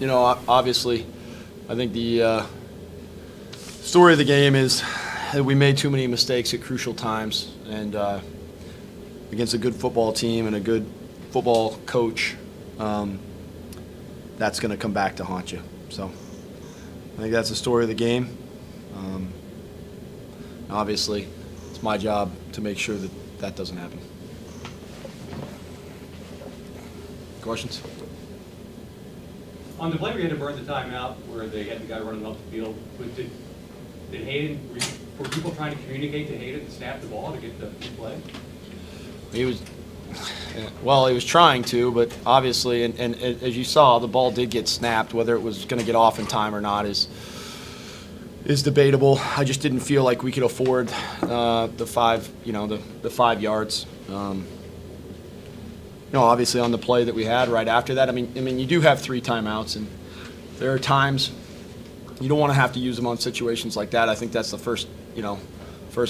Obviously, I think the story of the game is that we made too many mistakes at crucial times, and against a good football team and a good football coach, that's going to come back to haunt you. So I think that's the story of the game. Obviously, it's my job to make sure that that doesn't happen. Questions? On the play where you had to burn the timeout, where they had the guy running up the field, did Hayden, were people trying to communicate to Hayden to snap the ball to get the play? He was trying to, but obviously, and as you saw, the ball did get snapped. Whether it was going to get off in time or not is debatable. I just didn't feel like we could afford the 5 yards. Obviously on the play that we had right after that, I mean, you do have 3 timeouts, and there are times you don't want to have to use them on situations like that. I think that's the first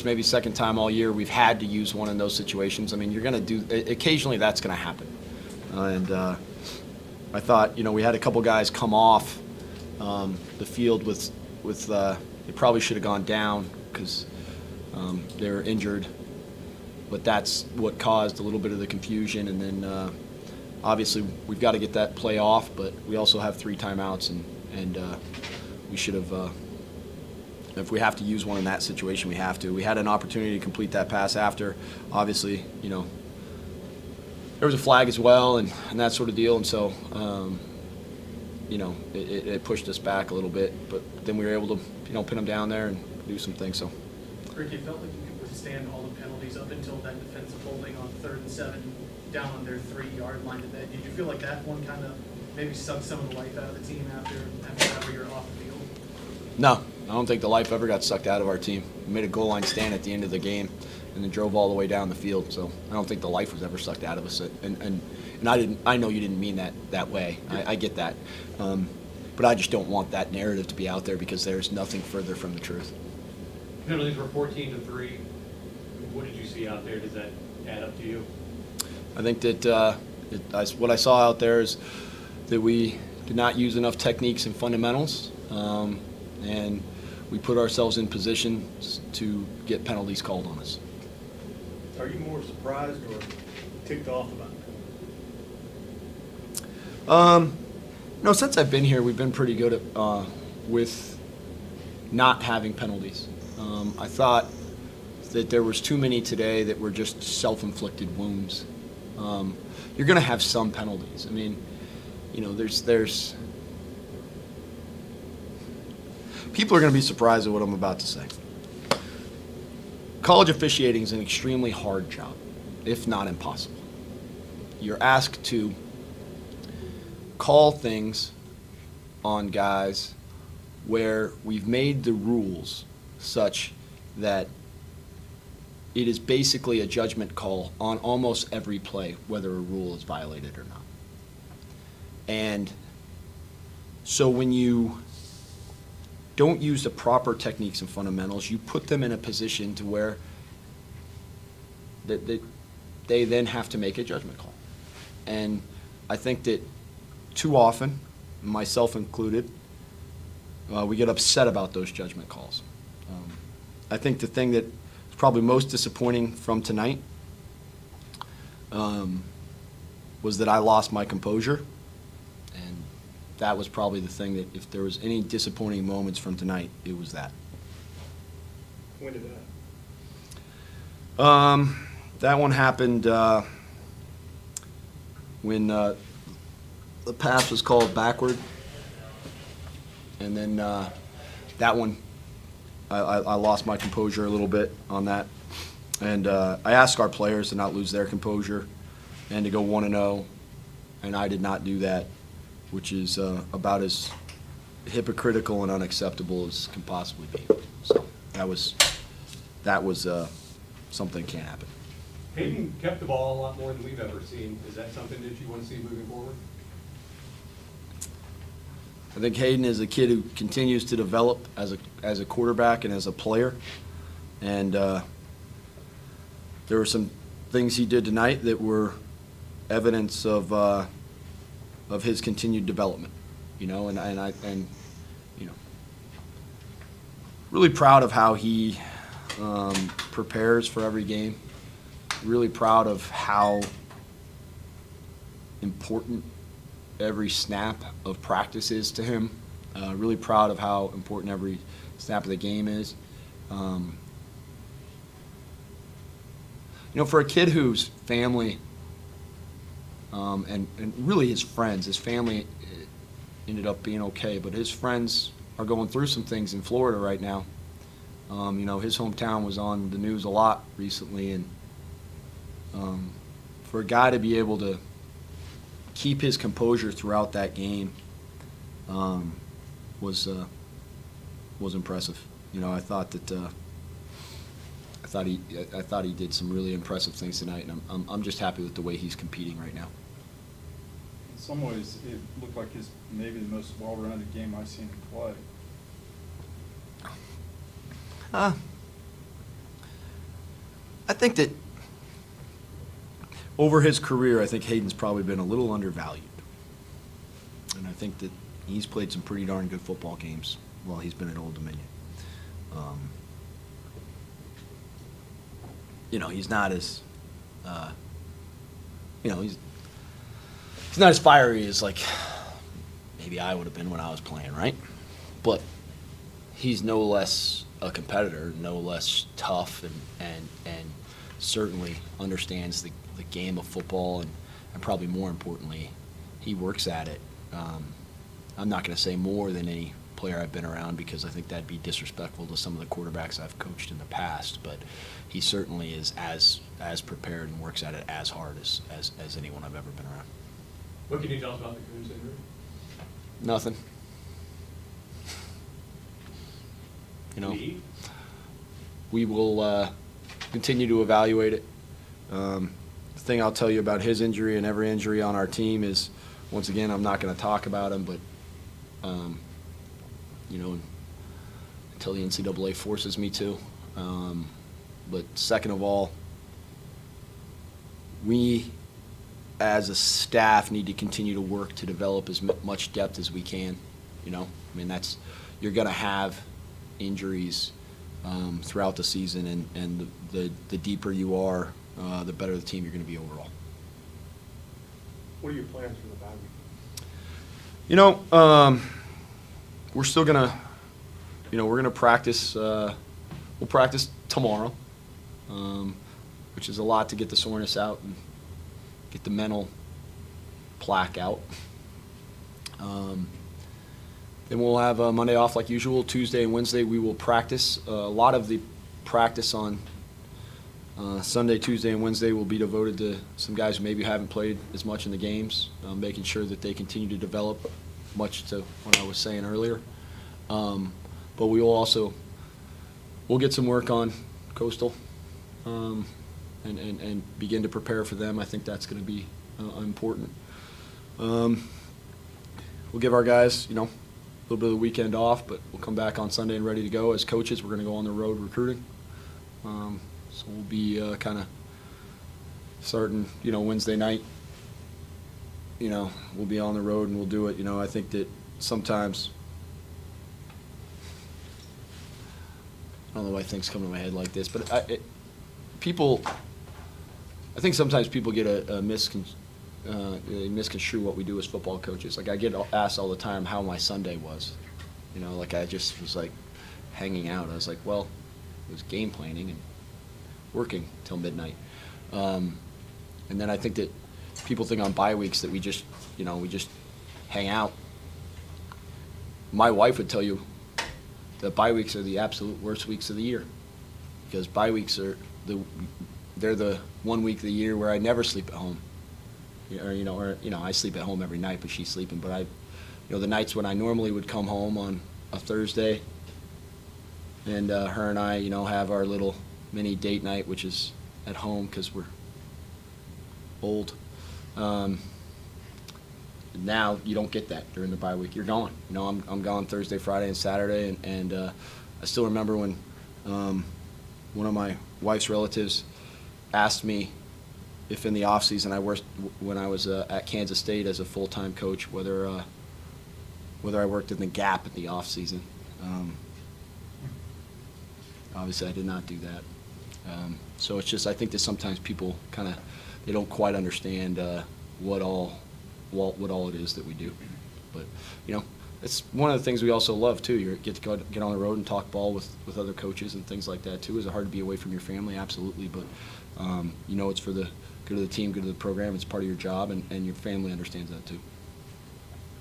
maybe second time all year we've had to use one in those situations. I mean, you're going to occasionally that's going to happen. And I thought, we had a couple guys come off the field with they probably should have gone down because they were injured. But that's what caused a little bit of the confusion. And then obviously we've got to get that play off, but we also have 3 timeouts, and we should have, if we have to use one in that situation, we have to. We had an opportunity to complete that pass after. Obviously, there was a flag as well and that sort of deal. And so, it pushed us back a little bit. But then we were able to, pin them down there and do some things. So, Rick, it felt like you could withstand all the penalties up until that defensive holding on 3rd and 7 down on their 3-yard line. Did you feel like that one kind of maybe sucked some of the life out of the team after that where you're off the field? No, I don't think the life ever got sucked out of our team. We made a goal line stand at the end of the game and then drove all the way down the field. So I don't think the life was ever sucked out of us. And I know you didn't mean that way. I get that. But I just don't want that narrative to be out there because there's nothing further from the truth. Penalties were 14-3. What did you see out there? Does that add up to you? I think that what I saw out there is that we did not use enough techniques and fundamentals, and we put ourselves in positions to get penalties called on us. Are you more surprised or ticked off about it? Since I've been here, we've been pretty good at with not having penalties. I thought that there was too many today that were just self-inflicted wounds. You're going to have some penalties. I mean, there's people are going to be surprised at what I'm about to say. College officiating is an extremely hard job, if not impossible. You're asked to call things on guys where we've made the rules such that it is basically a judgment call on almost every play, whether a rule is violated or not. And so when you don't use the proper techniques and fundamentals, you put them in a position to where that they then have to make a judgment call. And I think that too often, myself included, we get upset about those judgment calls. I think the thing that is probably most disappointing from tonight was that I lost my composure, and that was probably the thing that if there was any disappointing moments from tonight, it was that. When did that? That one happened when the pass was called backward, and then that one, I lost my composure a little bit on that, and I asked our players to not lose their composure and to go 1-0, and I did not do that, which is about as hypocritical and unacceptable as can possibly be. So that was something that can't happen. Hayden kept the ball a lot more than we've ever seen. Is that something that you want to see moving forward? I think Hayden is a kid who continues to develop as a quarterback and as a player, and there were some things he did tonight that were evidence of his continued development. you know, and you know, really proud of how he prepares for every game. Really proud of how important every snap of practice is to him. Really proud of how important every snap of the game is. You know, for a kid whose family and really his friends, his family ended up being okay, but his friends are going through some things in Florida right now. You know, his hometown was on the news a lot recently, and for a guy to be able to keep his composure throughout that game was impressive. You know, I thought he did some really impressive things tonight, and I'm just happy with the way he's competing right now. In some ways, it looked like his maybe the most well-rounded game I've seen him play. I think that over his career, I think Hayden's probably been a little undervalued. And I think that he's played some pretty darn good football games while he's been at Old Dominion. You know, he's not as, you know, he's not as fiery as, like, maybe I would have been when I was playing, right? But he's no less a competitor, no less tough, and certainly understands the game of football, and probably more importantly, he works at it. I'm not going to say more than any player I've been around, because I think that'd be disrespectful to some of the quarterbacks I've coached in the past, but he certainly is as prepared and works at it as hard as anyone I've ever been around. What can you tell us about the Coons injury? Nothing. You know, Need? we will continue to evaluate it. The thing I'll tell you about his injury and every injury on our team is, once again, I'm not going to talk about him, but you know, until the NCAA forces me to. But second of all, we as a staff need to continue to work to develop as much depth as we can. You know, I mean, you're going to have injuries throughout the season, and the deeper you are, the better the team you're going to be overall. What are your plans for the bye week? You know, we're still going to, you know, we're going to practice. We'll practice tomorrow, which is a lot to get the soreness out and get the mental plaque out. Then we'll have Monday off like usual. Tuesday and Wednesday we will practice. A lot of the practice on Sunday, Tuesday, and Wednesday will be devoted to some guys who maybe haven't played as much in the games, making sure that they continue to develop, much to what I was saying earlier. But we will also, we'll get some work on Coastal and begin to prepare for them. I think that's going to be important. We'll give our guys, you know, a little bit of the weekend off, but we'll come back on Sunday and ready to go. As coaches, we're going to go on the road recruiting. So we'll be kind of starting, you know, Wednesday night. You know, we'll be on the road and we'll do it. You know, I think that sometimes, I don't know why things come to my head like this, but I think sometimes people get they misconstrue what we do as football coaches. Like, I get asked all the time how my Sunday was. You know, like, I just was like hanging out. I was like, well, it was game planning and working till midnight. And then I think that people think on bye weeks that we just hang out. My wife would tell you that bye weeks are the absolute worst weeks of the year, because bye weeks are they're the 1 week of the year where I never sleep at home. Or I sleep at home every night, but she's sleeping. But the nights when I normally would come home on a Thursday, and her and I, have our little mini date night, which is at home because we're old. Now you don't get that during the bye week. You're gone. I'm gone Thursday, Friday, and Saturday, and I still remember when one of my wife's relatives asked me if in the off season when I was at Kansas State as a full-time coach, whether whether I worked in the Gap in the off season. Obviously, I did not do that. So it's just, I think that sometimes people they don't quite understand what all it is that we do. But, it's one of the things we also love, too. You get to get on the road and talk ball with other coaches and things like that, too. Is it hard to be away from your family? Absolutely. But, it's for the good of the team, good of the program. It's part of your job, and your family understands that, too.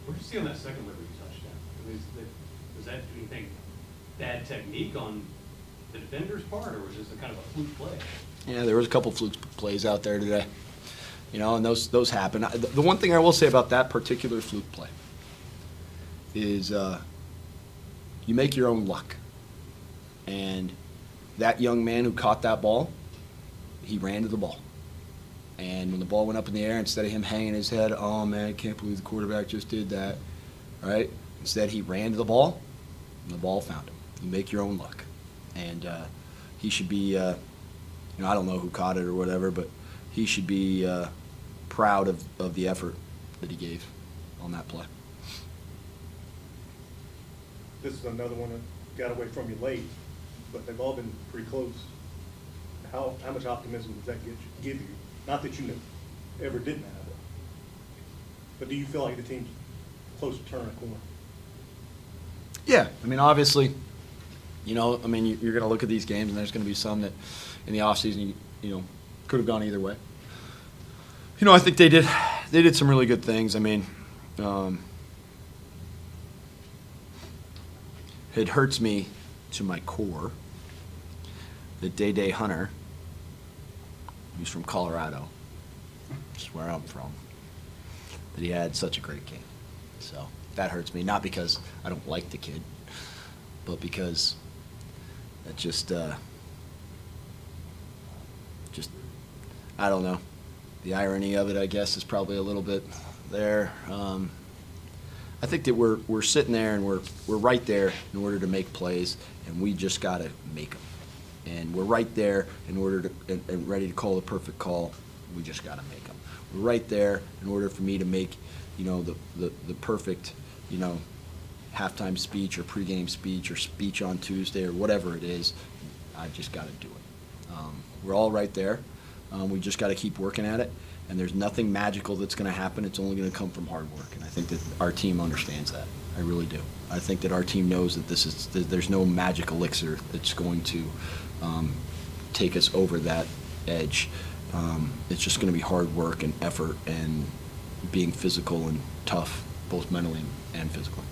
What did you see on that second Liberty touchdown? Was that anything bad technique on the defender's part, or was this a kind of a fluke play? Yeah, there was a couple fluke plays out there today. And those happen. The one thing I will say about that particular fluke play is you make your own luck. And that young man who caught that ball, he ran to the ball. And when the ball went up in the air, instead of him hanging his head, oh man, I can't believe the quarterback just did that, right? Instead, he ran to the ball, and the ball found him. You make your own luck. And he should be, I don't know who caught it or whatever, but he should be proud of the effort that he gave on that play. This is another one that got away from you late, but they've all been pretty close. How much optimism does that give you? Not that you ever didn't have it, but do you feel like the team's close to turning a corner? Yeah, obviously, you're going to look at these games, and there's going to be some that in the offseason, could have gone either way. I think they did some really good things. It hurts me to my core that Day Hunter, who's from Colorado, which is where I'm from, that he had such a great game. So that hurts me, not because I don't like the kid, but because that just I don't know. The irony of it, I guess, is probably a little bit there. I think that we're sitting there and we're right there in order to make plays, and we just got to make them. And we're right there in order to and ready to call the perfect call. We just got to make them. We're right there in order for me to make, the perfect, halftime speech or pregame speech or speech on Tuesday or whatever it is. I just got to do it. We're all right there. We just got to keep working at it. And there's nothing magical that's going to happen. It's only going to come from hard work. And I think that our team understands that. I really do. I think that our team knows that there's no magic elixir that's going to take us over that edge. It's just going to be hard work and effort and being physical and tough, both mentally and physically.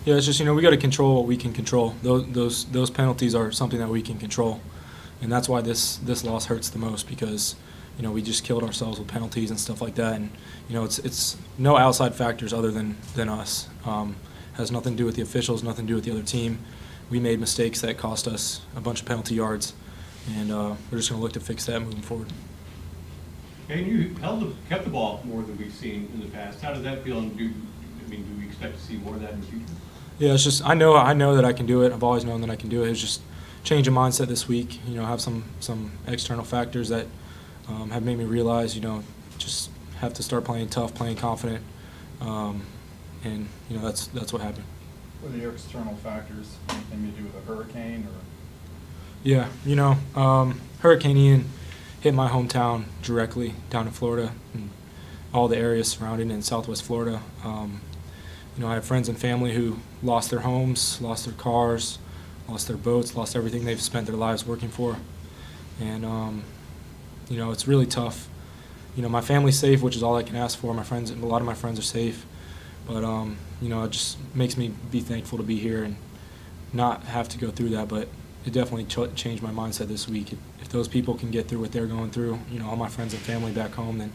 Yeah, it's just, we got to control what we can control. Those penalties are something that we can control. And that's why this loss hurts the most, because we just killed ourselves with penalties and stuff like that. And it's no outside factors other than us. Has nothing to do with the officials, nothing to do with the other team. We made mistakes that cost us a bunch of penalty yards, and we're just going to look to fix that moving forward. And you kept the ball more than we've seen in the past. How does that feel? And do we expect to see more of that in the future? Yeah, it's just I know that I can do it. I've always known that I can do it. It's just change of mindset this week. Have some external factors that have made me realize, just have to start playing tough, playing confident, and that's what happened. What are your external factors? Anything to do with a hurricane or? Yeah, Hurricane Ian hit my hometown directly down in Florida and all the areas surrounding in Southwest Florida. I have friends and family who lost their homes, lost their cars, lost their boats, lost everything they've spent their lives working for. And, it's really tough. My family's safe, which is all I can ask for. A lot of my friends are safe. But, it just makes me be thankful to be here and not have to go through that. But it definitely changed my mindset this week. If those people can get through what they're going through, all my friends and family back home, then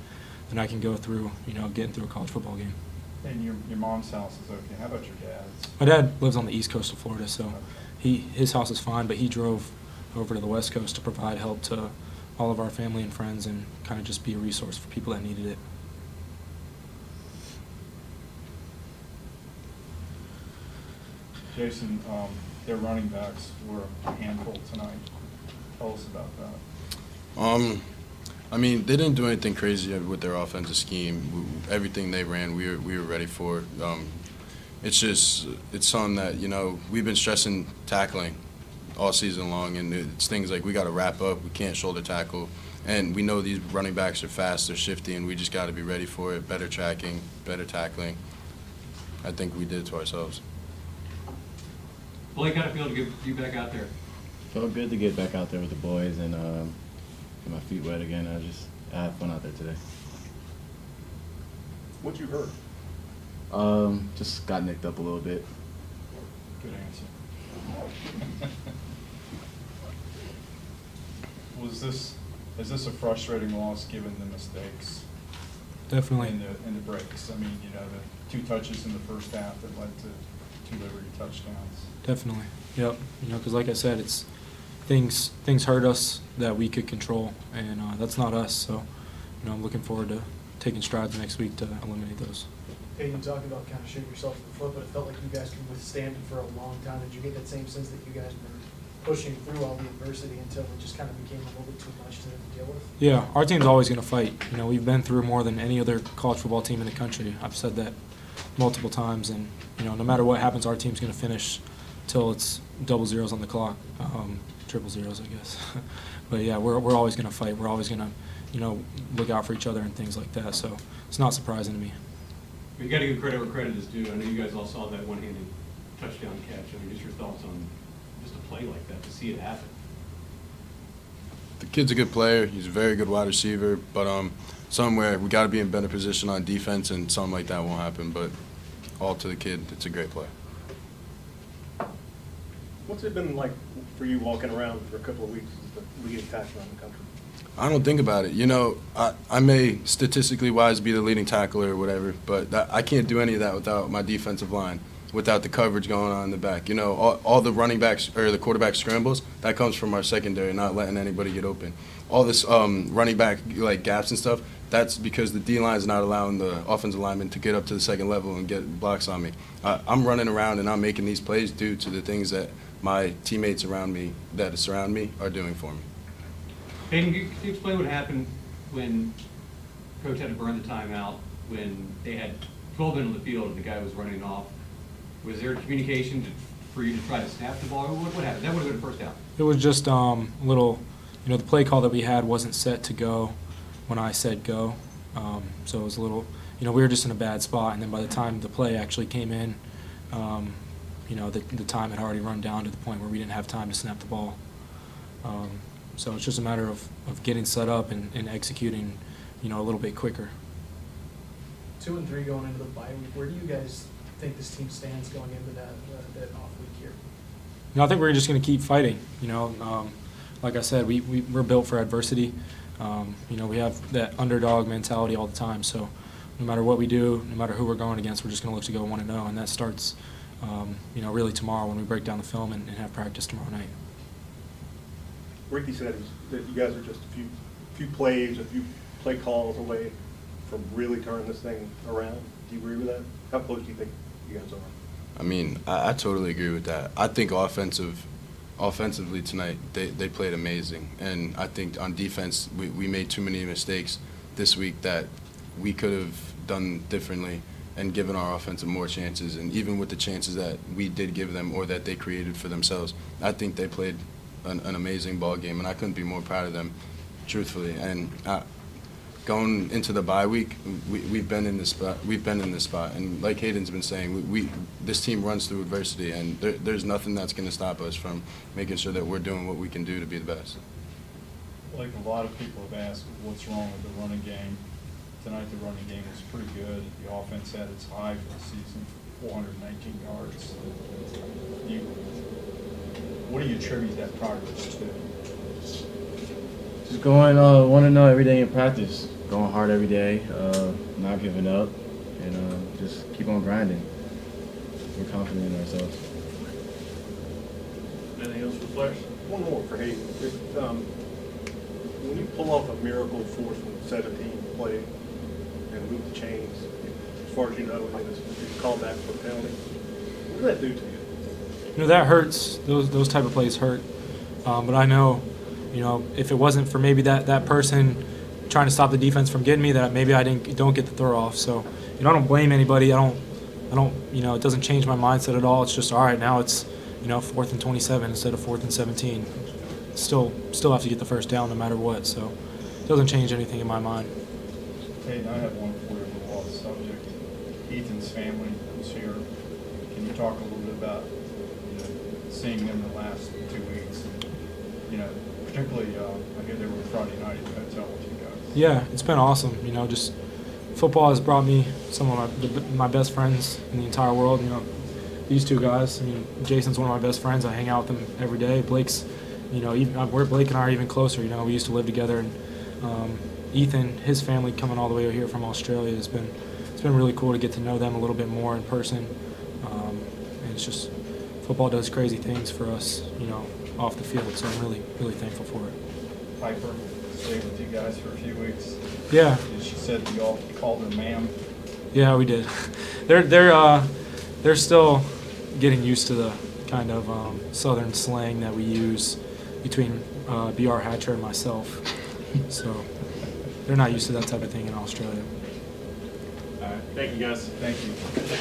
I can go through, getting through a college football game. And your mom's house is okay. How about your dad's? My dad lives on the east coast of Florida, so his house is fine, but he drove over to the west coast to provide help to all of our family and friends and kind of just be a resource for people that needed it. Jason, their running backs were a handful tonight. Tell us about that. They didn't do anything crazy with their offensive scheme. Everything they ran, we were ready for. it's something that, you know, we've been stressing tackling all season long, and it's things like we got to wrap up, we can't shoulder tackle, and we know these running backs are fast, they're shifty, and we just got to be ready for it. Better tracking, better tackling. I think we did it to ourselves. Blake, how did it feel to get you back out there? Felt good to get back out there with the boys and get my feet wet again. I had fun out there today. What you heard? Just got nicked up a little bit. Good answer. Is this a frustrating loss given the mistakes Definitely. in the breaks? I mean, you know, the 2 touches in the first half that led to 2 Liberty touchdowns. Definitely. Yep. You know, because like I said, it's things hurt us that we could control, and that's not us. So, you know, I'm looking forward to taking strides next week to eliminate those. Hey, you talked about kind of shooting yourself in the foot, but it felt like you guys could withstand it for a long time. Did you get that same sense that you guys were pushing through all the adversity until it just kind of became a little bit too much to deal with? Yeah, our team's always going to fight. You know, we've been through more than any other college football team in the country. I've said that multiple times, and you know, no matter what happens, our team's going to finish till it's double zeros on the clock, triple zeros, I guess. But yeah, we're always going to fight. We're always going to, you know, look out for each other and things like that. So it's not surprising to me. You got to give credit where credit is due. I know you guys all saw that one-handed touchdown catch. I mean, just your thoughts on just a play like that, to see it happen. The kid's a good player. He's a very good wide receiver, but somewhere we got to be in better position on defense, and something like that won't happen. But all to the kid, it's a great play. What's it been like for you walking around for a couple of weeks as the leading tackler in the country? I don't think about it. You know, I may statistically wise be the leading tackler or whatever, but I can't do any of that without my defensive line, without the coverage going on in the back. You know, all the running backs or the quarterback scrambles, that comes from our secondary, not letting anybody get open. All this running back like gaps and stuff, that's because the D-line is not allowing the offensive lineman to get up to the second level and get blocks on me. I'm running around and I'm making these plays due to the things that my teammates around me that surround me are doing for me. Hayden, can you explain what happened when Coach had to burn the timeout, when they had 12 men on the field and the guy was running off? Was there communication for you to try to snap the ball? What happened? That would have been a first down. It was just a little, you know, the play call that we had wasn't set to go when I said go. So it was a little, you know, we were just in a bad spot. And then by the time the play actually came in, you know, the time had already run down to the point where we didn't have time to snap the ball. So it's just a matter of getting set up and executing, you know, a little bit quicker. 2-3 going into the bye week. Where do you guys think this team stands going into that off week here? You know, I think we're just going to keep fighting. You know, like I said, we're built for adversity. You know, we have that underdog mentality all the time. So no matter what we do, no matter who we're going against, we're just going to look to go 1-0, and that starts, you know, really tomorrow when we break down the film and have practice tomorrow night. Ricky said that you guys are just a few plays, a few play calls away from really turning this thing around. Do you agree with that? How close do you think you guys are? I mean, I totally agree with that. I think offensively tonight, they played amazing. And I think on defense, we made too many mistakes this week that we could have done differently and given our offensive more chances. And even with the chances that we did give them or that they created for themselves, I think they played an amazing ball game, and I couldn't be more proud of them, truthfully. And going into the bye week, we've been in this spot. And like Hayden's been saying, this team runs through adversity, and there's nothing that's going to stop us from making sure that we're doing what we can do to be the best. Like a lot of people have asked, what's wrong with the running game? Tonight the running game was pretty good. The offense had its high for the season, 419 yards. What do you attribute that progress to? Just going 1-0 every day in practice, going hard every day, not giving up, and just keep on grinding. We're confident in ourselves. Anything else for players? One more for Hayden. When you pull off a miracle 4th and 17 play and move the chains, as far as you know, and it's called back for a penalty, what does that do to you? You know, that hurts. Those type of plays hurt. But I know, you know, if it wasn't for maybe that person trying to stop the defense from getting me, that maybe I don't get the throw off. So, you know, I don't blame anybody. I don't I don't, it doesn't change my mindset at all. It's just, all right, now it's, 4th and 27 instead of 4th and 17. Still have to get the first down no matter what, so it doesn't change anything in my mind. Hey, and I have one for you on the subject. Ethan's family was here. Can you talk a little bit about, seeing them the last 2 weeks? And, particularly, I hear they were Friday night at the hotel with you guys. Yeah, it's been awesome. Just football has brought me some of my best friends in the entire world. These two guys. Jason's one of my best friends. I hang out with him every day. Blake's, Blake and I are even closer. We used to live together. And Ethan, his family coming all the way here from Australia it's been really cool to get to know them a little bit more in person. And it's just football does crazy things for us, off the field. So I'm really, really thankful for it. Piper stayed with you guys for a few weeks. Yeah. She said you all called her ma'am. Yeah, we did. They're still getting used to the kind of southern slang that we use between B.R. Hatcher and myself. So they're not used to that type of thing in Australia. All right. Thank you, guys. Thank you.